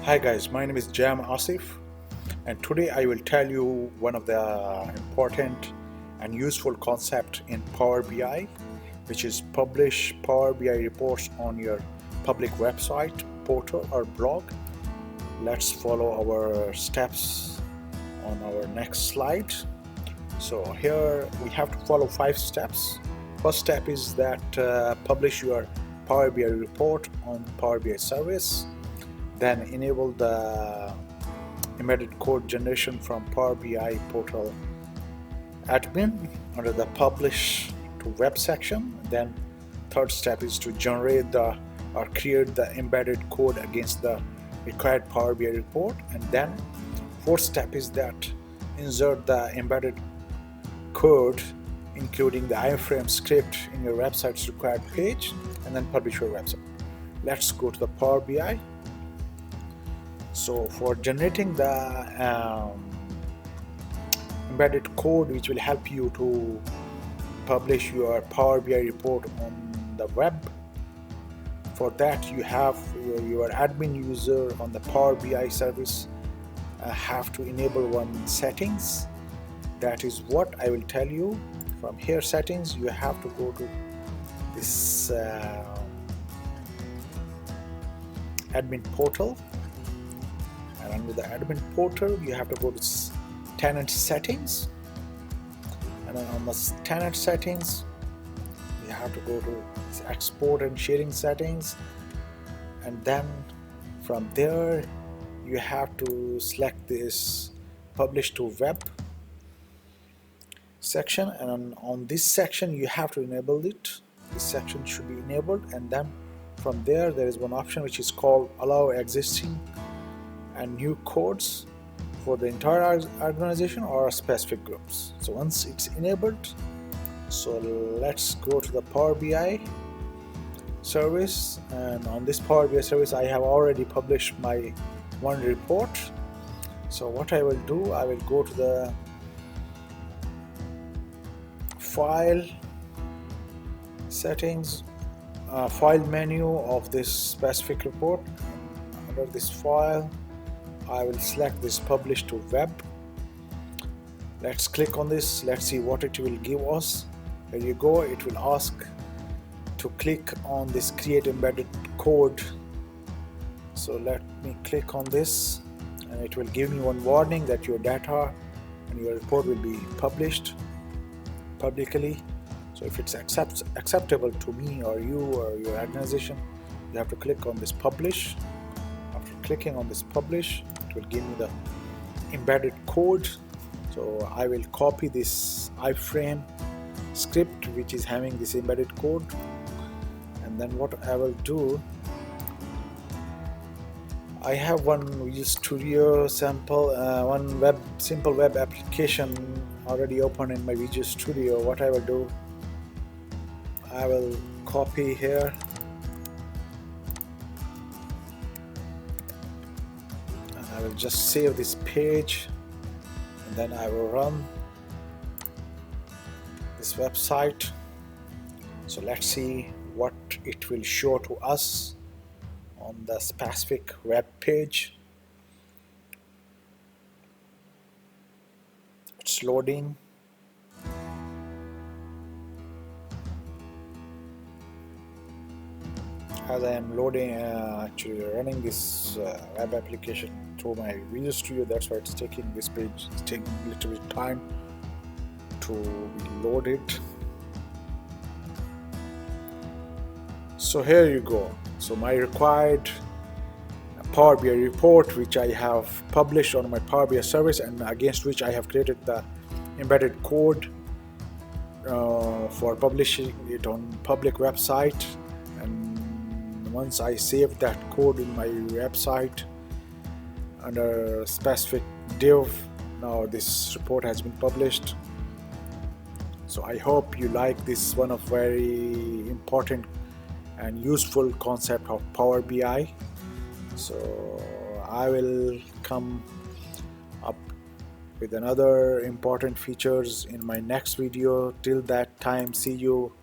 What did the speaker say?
Hi guys, my name is Jam Asif, and today I will tell you one of the important and useful concept in Power BI, which is publish Power BI reports on your public website, portal or blog. Let's follow our steps on our next slide. So here we have to follow 5 steps. First step is that publish your Power BI report on Power BI service. Then enable the embedded code generation from Power BI portal admin under the publish to web section. Then third step is to generate the or create the embedded code against the required Power BI report. And then fourth step is that insert the embedded code including the iframe script in your website's required page, and then publish your website. Let's go to the Power BI. So for generating the embedded code which will help you to publish your Power BI report on the web, for that you have your admin user on the Power BI service have to enable one settings. That is what I will tell you. From here settings, you have to go to this admin portal, and under the admin portal you have to go to tenant settings, and then on the tenant settings you have to go to export and sharing settings, and then from there you have to select this publish to web section, and on this section you have to enable it. This section should be enabled, and then from there is one option which is called allow existing and new codes for the entire organization or specific groups. So once it's enabled, so let's go to the Power BI service, and on this Power BI service I have already published my one report. So what I will do, I will go to the file settings, file menu of this specific report. Under this file I will select this publish to web. Let's click on this. Let's see what it will give us. There you go. It will ask to click on this create embedded code. So let me click on this, and it will give me one warning that your data and your report will be published publicly. So if it's acceptable to me or you or your organization, you have to click on this publish. After clicking on this publish, it will give me the embedded code. So I will copy this iframe script which is having this embedded code, and then what I will do, I have one Visual Studio sample, one simple web application already open in my Visual Studio. What I will do, I will copy here, and I will just save this page, and then I will run this website. So let's see what it will show to us on the specific web page. It's loading. As I am loading, actually running this web application through my Visual Studio, that's why it's taking this page. It's taking a little bit time to load it. So here you go. So my required Power BI report, which I have published on my Power BI service, and against which I have created the embedded code for publishing it on public website. And once I save that code in my website under specific div, now this report has been published. So I hope you like this one of very important and useful concept of Power BI. So I will come up with another important features in my next video. Till that time, see you.